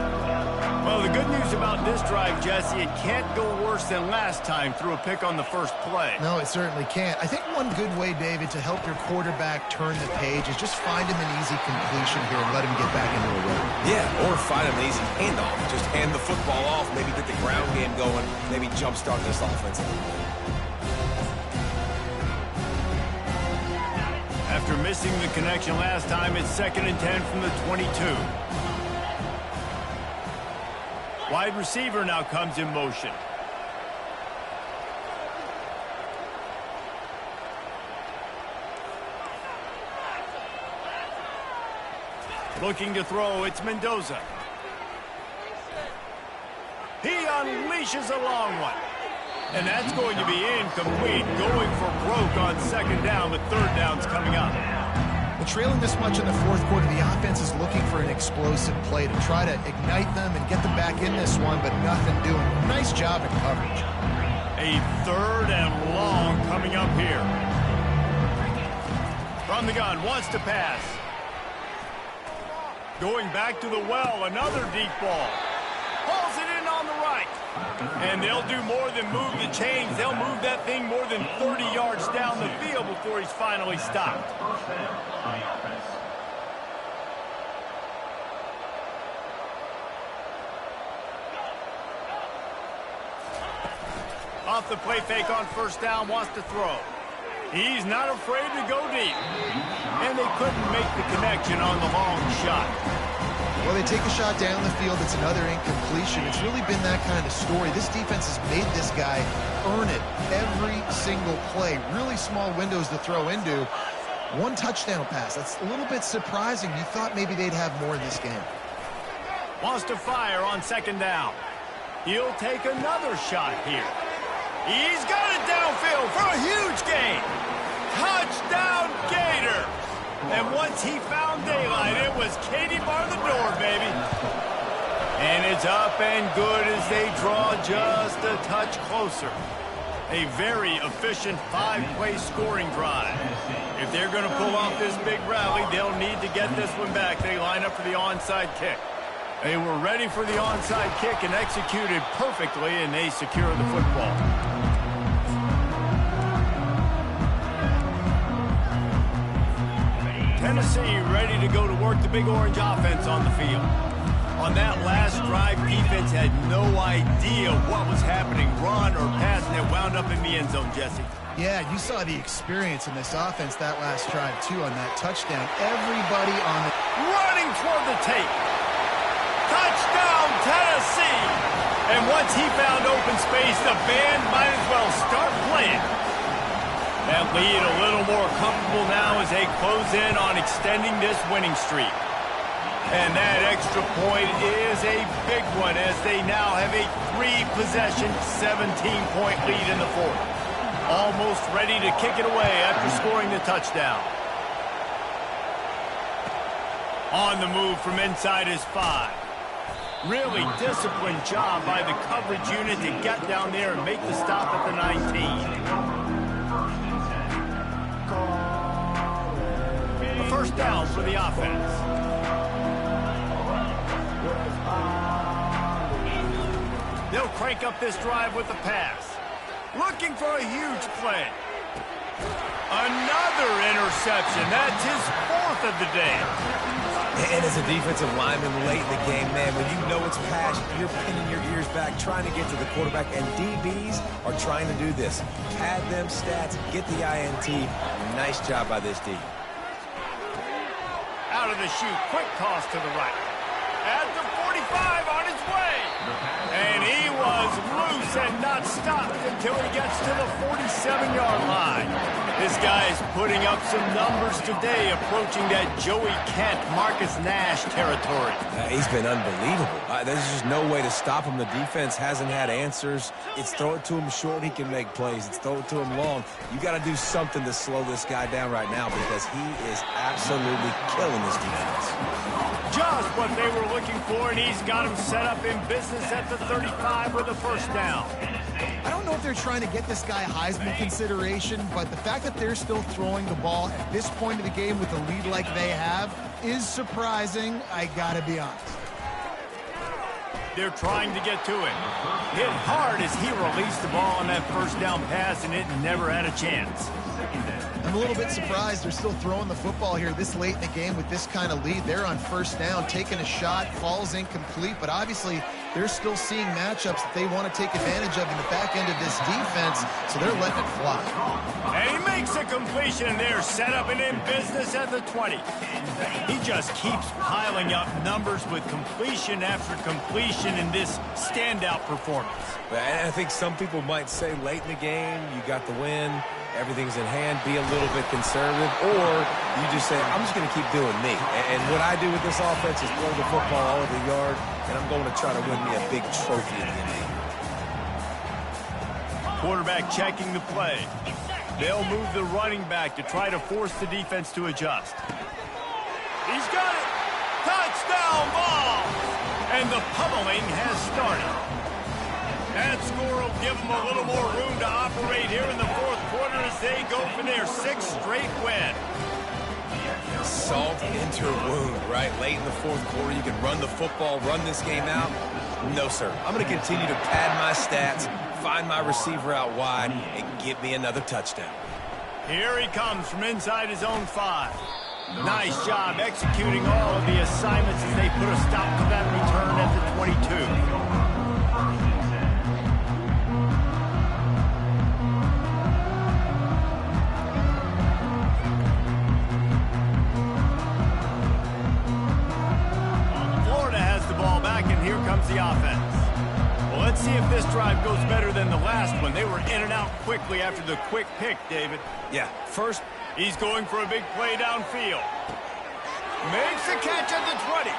Well, the good news about this drive, Jesse, it can't go worse than last time through a pick on the first play. No, it certainly can't. I think one good way, David, to help your quarterback turn the page is just find him an easy completion here and let him get back into a rhythm. Yeah, or find him an easy handoff. Just hand the football off, maybe get the ground game going, maybe jumpstart this offense. After missing the connection last time, it's 2nd and 10 from the 22. Wide receiver now comes in motion. Looking to throw, it's Mendoza. He unleashes a long one. And that's going to be incomplete. Going for broke on 2nd down, but 3rd down's coming up. But trailing this much in the 4th quarter, the offense is looking for an explosive play to try to ignite them and get them back in this one, but nothing doing. Nice job in coverage. A 3rd and long coming up here. From the gun, wants to pass. Going back to the well, another deep ball. Hauls it in on the right. And they'll do more than move the chains. They'll move that thing more than 30 yards down the field before he's finally stopped. Off the play fake on 1st down, wants to throw. He's not afraid to go deep. And they couldn't make the connection on the long shot. Well, they take a shot down the field. It's another incompletion. It's really been that kind of story. This defense has made this guy earn it every single play. Really small windows to throw into. 1 touchdown pass. That's a little bit surprising. You thought maybe they'd have more in this game. Wants to fire on 2nd down. He'll take another shot here. He's got it downfield for a huge gain. Touchdown, Gators. And once he found daylight, it was Katie bar the door, baby. And it's up and good as they draw just a touch closer. A very efficient 5-play scoring drive. If they're going to pull off this big rally, they'll need to get this one back. They line up for the onside kick. They were ready for the onside kick and executed perfectly, and they secure the football. Tennessee ready to go to work the Big Orange offense on the field. On that last drive, defense had no idea what was happening, run or pass, and it wound up in the end zone, Jesse. Yeah, you saw the experience in this offense that last drive, too, on that touchdown. Everybody on the... Running toward the tape. Touchdown, Tennessee! And once he found open space, the band might as well start playing. That lead a little more comfortable now as they close in on extending this winning streak. And that extra point is a big one as they now have a 3-possession, 17-point lead in the 4th. Almost ready to kick it away after scoring the touchdown. On the move from inside his 5. Really disciplined job by the coverage unit to get down there and make the stop at the 19. A 1st down for the offense. They'll crank up this drive with a pass. Looking for a huge play. Another interception. That's his 4th of the day. And as a defensive lineman late in the game, man, when you know it's passion, you're pinning your ears back, trying to get to the quarterback, and DBs are trying to do this. Pad them stats, get the INT. Nice job by this D. Out of the chute, quick toss to the right. At the 45 on his way. And he was loose and not stopped until he gets to the 47-yard line. This guy is putting up some numbers today, approaching that Joey Kent, Marcus Nash territory. He's been unbelievable. There's just no way to stop him. The defense hasn't had answers. It's throw it to him short, he can make plays. It's throw it to him long. You got to do something to slow this guy down right now because he is absolutely killing this defense. Just what they were looking for, and he's got him set up in business at the 35 with a first down. I don't know if they're trying to get this guy Heisman consideration, but the fact that they're still throwing the ball at this point of the game with a lead like they have is surprising, I gotta be honest. They're trying to get to him. Hit hard as he released the ball on that first down pass, and it never had a chance. I'm a little bit surprised they're still throwing the football here this late in the game with this kind of lead. They're on first down, taking a shot, falls incomplete, but obviously they're still seeing matchups that they want to take advantage of in the back end of this defense, so they're letting it fly. And he makes a completion there, set up and in business at the 20. He just keeps piling up numbers with completion after completion in this standout performance. And I think some people might say late in the game, you got the win, everything's in hand, be a little bit conservative, or you just say, I'm just going to keep doing me. And what I do with this offense is throw the football all over the yard, and I'm going to try to win me a big trophy at the end of the game. Quarterback checking the play. They'll move the running back to try to force the defense to adjust. He's got it! Touchdown ball! And the pummeling has started. That score will give them a little more room to operate here in the fourth quarter as they go for their 6th straight win. Salt into a wound, right? Late in the fourth quarter, you can run the football, run this game out. No, sir. I'm going to continue to pad my stats, find my receiver out wide, and get me another touchdown. Here he comes from inside his own 5. Nice job executing all of the assignments as they put a stop to that return at the 22. Here comes the offense. Well, let's see if this drive goes better than the last one. They were in and out quickly after the quick pick, David. Yeah, first, he's going for a big play downfield. Makes the catch at the 20.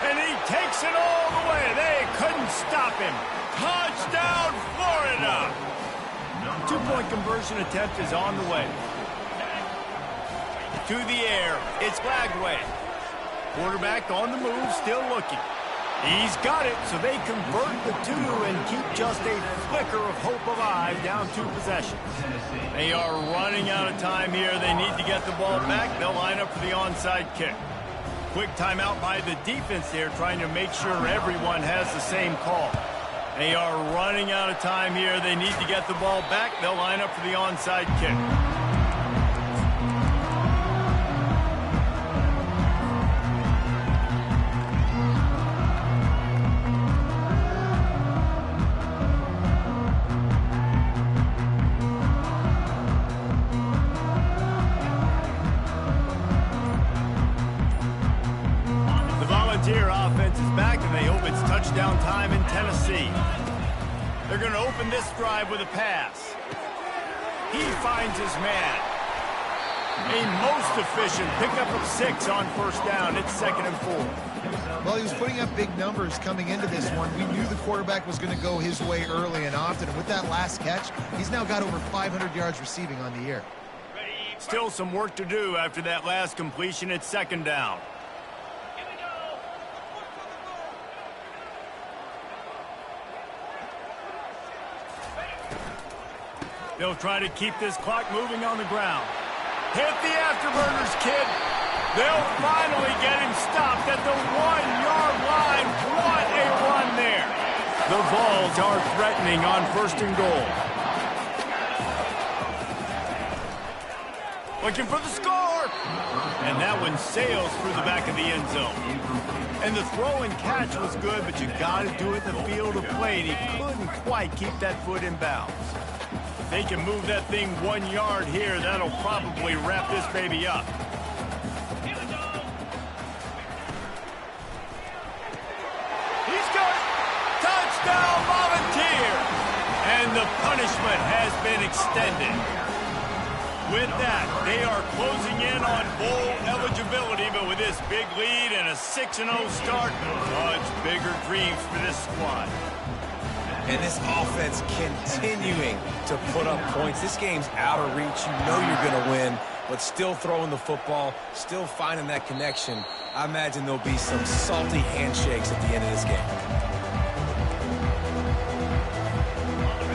And he takes it all the way. They couldn't stop him. Touchdown, Florida! 2-point conversion attempt is on the way. To the air. It's Bagway. Quarterback on the move, still looking. He's got it, so they convert the 2 and keep just a flicker of hope alive down 2 possessions. They are running out of time here. They need to get the ball back. They'll line up for the onside kick. Quick timeout by the defense there, trying to make sure everyone has the same call. They are running out of time here. They need to get the ball back. They'll line up for the onside kick. Touchdown time in Tennessee. They're going to open this drive with a pass. He finds his man. A most efficient pickup of 6 on first down. It's 2nd and 4. Well, he was putting up big numbers coming into this one. We knew the quarterback was going to go his way early and often. And with that last catch, he's now got over 500 yards receiving on the year. Still some work to do after that last completion. It's 2nd down. They'll try to keep this clock moving on the ground. Hit the afterburners, kid. They'll finally get him stopped at the 1-yard line. What a run there. The Vols are threatening on 1st and goal. Looking for the score. And that one sails through the back of the end zone. And the throw and catch was good, but you got to do it in the field of play. He couldn't quite keep that foot in bounds. They can move that thing 1 yard here. That'll probably wrap this baby up. punishment has been extended. With that, they are closing in on bowl eligibility, but with this big lead and a 6-0 start, much bigger dreams for this squad. And this offense continuing to put up points. This game's out of reach. You know you're going to win, but still throwing the football, still finding that connection. I imagine there'll be some salty handshakes at the end of this game.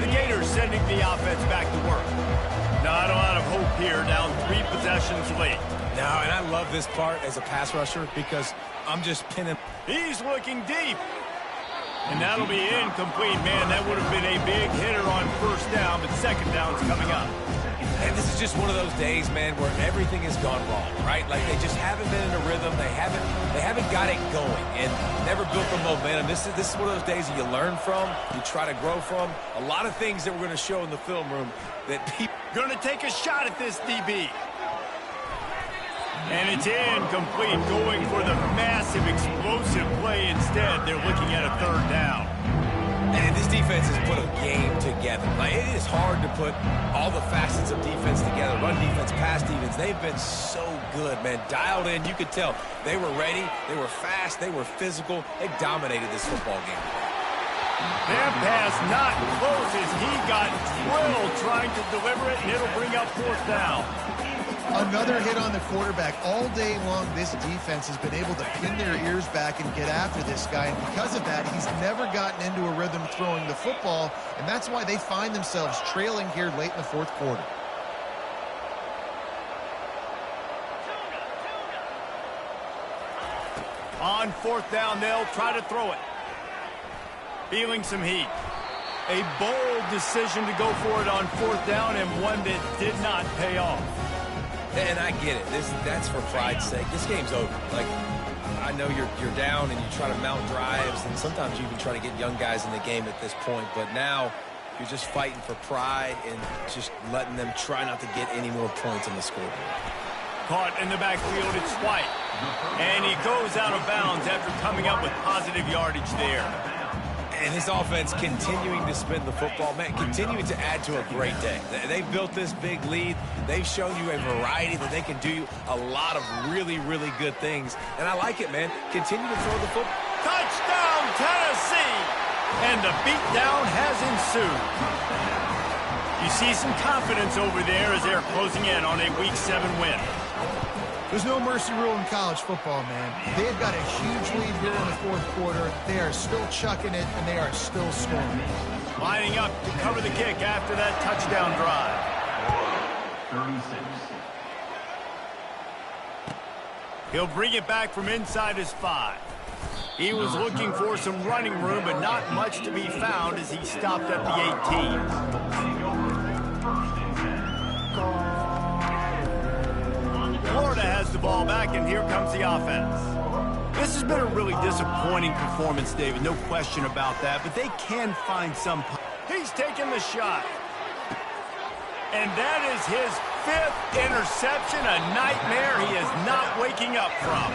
The Gators sending the offense back to work. Not a lot of hope here, down 3 possessions late. No, and I love this part as a pass rusher because I'm just pinning. He's looking deep. And that'll be incomplete, man. That would have been a big hitter on first down, but second down's coming up. And this is just one of those days, man, where everything has gone wrong, right? Like they just haven't been in a rhythm. They haven't got it going and never built the momentum. This is one of those days that you learn from, you try to grow from. A lot of things that we're going to show in the film room that people going to take a shot at this DB. And it's incomplete, going for the massive explosive play instead. They're looking at a third down. And this defense has put a game together. Like, it is hard to put all the facets of defense together. Run defense, pass defense. They've been so good, man. Dialed in. You could tell they were ready. They were fast. They were physical. They dominated this football game. That pass not close as he got drilled trying to deliver it, and it'll bring up fourth down. Another hit on the quarterback. All day long, this defense has been able to pin their ears back and get after this guy. And because of that, he's never gotten into a rhythm throwing the football. And that's why they find themselves trailing here late in the fourth quarter. On fourth down, they'll try to throw it. Feeling some heat. A bold decision to go for it on fourth down, and one that did not pay off. And I get it. That's for pride's sake. This game's over. Like, I know you're down and you try to mount drives, and sometimes you even try to get young guys in the game at this point. But now you're just fighting for pride and just letting them try not to get any more points on the scoreboard. Caught in the backfield, it's White. And he goes out of bounds after coming up with positive yardage there. And this offense continuing to spin the football, man, continuing to add to a great day. They've built this big lead. They've shown you a variety that they can do a lot of really, really good things. And I like it, man. Continue to throw the football. Touchdown, Tennessee! And the beatdown has ensued. You see some confidence over there as they're closing in on a Week 7 win. There's no mercy rule in college football, man. They've got a huge lead here in the fourth quarter. They are still chucking it, and they are still scoring. Lining up to cover the kick after that touchdown drive. 36. He'll bring it back from inside his 5. He was looking for some running room, but not much to be found as he stopped at the 18. Florida has the ball back, and here comes the offense. This has been a really disappointing performance, David, no question about that, but they can find some. He's taking the shot. And that is his 5th interception, a nightmare he is not waking up from.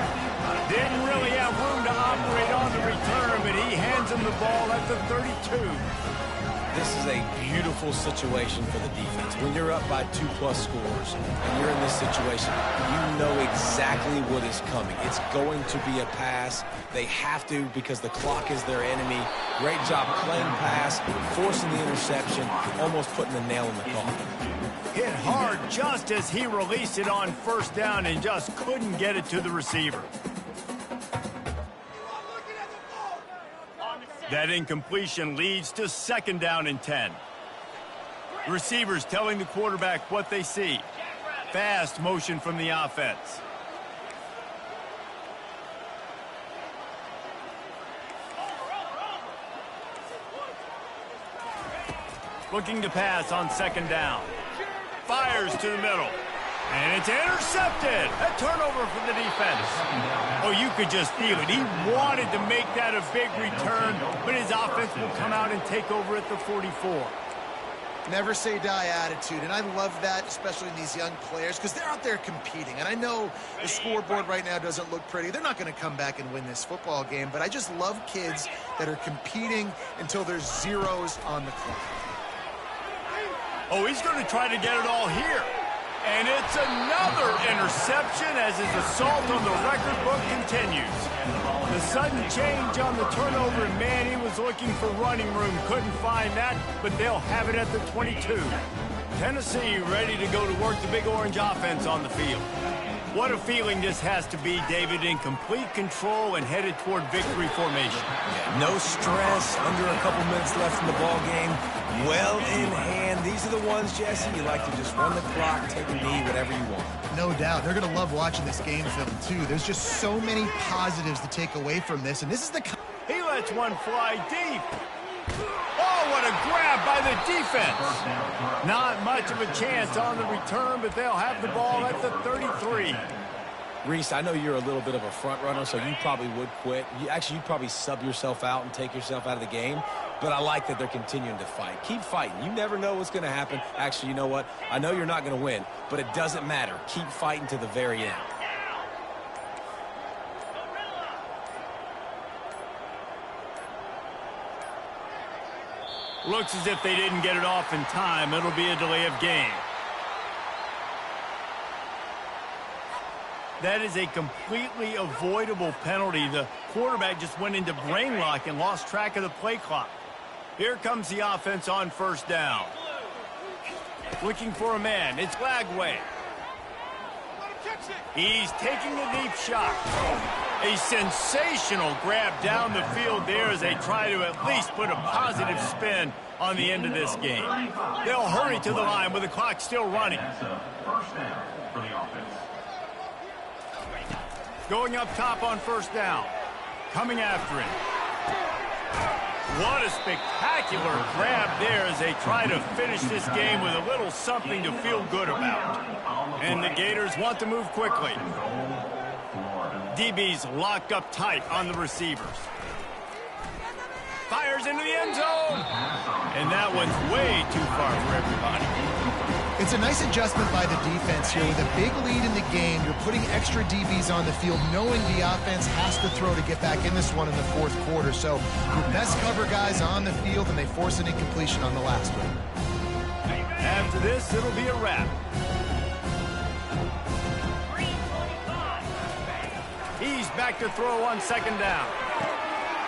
Didn't really have room to operate on the return, but he hands him the ball at the 32. This is a beautiful situation for the defense. When you're up by 2+ scores and you're in this situation, you know exactly what is coming. It's going to be a pass. They have to because the clock is their enemy. Great job playing pass, forcing the interception, almost putting the nail in the coffin. Hit hard just as he released it on first down and just couldn't get it to the receiver. That incompletion leads to second down and 10. The receivers telling the quarterback what they see. Fast motion from the offense. Looking to pass on second down. Fires to the middle. And it's intercepted. A turnover for the defense. Oh, you could just feel it. He wanted to make that a big return, but his offense will come out and take over at the 44. Never say die attitude, and I love that, especially in these young players, because they're out there competing. And I know the scoreboard right now doesn't look pretty. They're not going to come back and win this football game, but I just love kids that are competing until there's zeros on the clock. Oh, he's going to try to get it all here. And it's another interception as his assault on the record book continues. The sudden change on the turnover, and man, he was looking for running room. Couldn't find that, but they'll have it at the 22. Tennessee ready to go to work the Big Orange offense on the field. What a feeling this has to be, David, in complete control and headed toward victory formation. Yeah, no stress, under a couple minutes left in the ball game. Well in hand. These are the ones, Jesse, you like to just run the clock, take a knee, whatever you want. No doubt. They're going to love watching this game film, too. There's just so many positives to take away from this, and this is the... He lets one fly deep. Oh, what a grab by the defense. Not much of a chance on the return, but they'll have the ball at the 33. Reese, I know you're a little bit of a front runner, so you probably would quit. You'd probably sub yourself out and take yourself out of the game. But I like that they're continuing to fight. Keep fighting. You never know what's going to happen. Actually, you know what? I know you're not going to win, but it doesn't matter. Keep fighting to the very end. Looks as if they didn't get it off in time. It'll be a delay of game. That is a completely avoidable penalty. The quarterback just went into brain lock and lost track of the play clock. Here comes the offense on first down. Looking for a man. It's Lagway. He's taking a deep shot. A sensational grab down the field there as they try to at least put a positive spin on the end of this game. They'll hurry to the line with the clock still running. First down for the offense. Going up top on first down. Coming after him. What a spectacular grab there as they try to finish this game with a little something to feel good about. And the Gators want to move quickly. DB's locked up tight on the receivers. Fires into the end zone. And that one's way too far for everybody. It's a nice adjustment by the defense here. With a big lead in the game, you're putting extra DBs on the field, knowing the offense has to throw to get back in this one in the fourth quarter. So your best cover guys on the field, and they force an incompletion on the last one. After this, it'll be a wrap. He's back to throw on second down.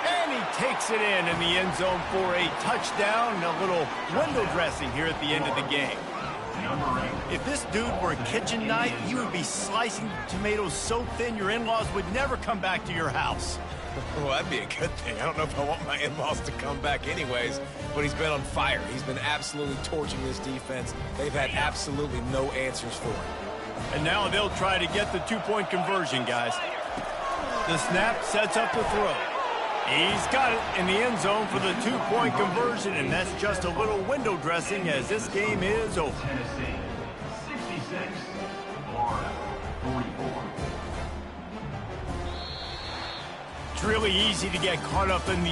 And he takes it in the end zone for a touchdown and a little window dressing here at the end of the game. If this dude were a kitchen knife, you would be slicing tomatoes so thin your in-laws would never come back to your house. Well, that'd be a good thing. I don't know if I want my in-laws to come back anyways, but he's been on fire. He's been absolutely torching this defense. They've had absolutely no answers for him. And now they'll try to get the two-point conversion, guys. The snap sets up the throw. He's got it in the end zone for the two-point conversion, and that's just a little window dressing as this game is over. Tennessee 66, Florida 44. It's really easy to get caught up in the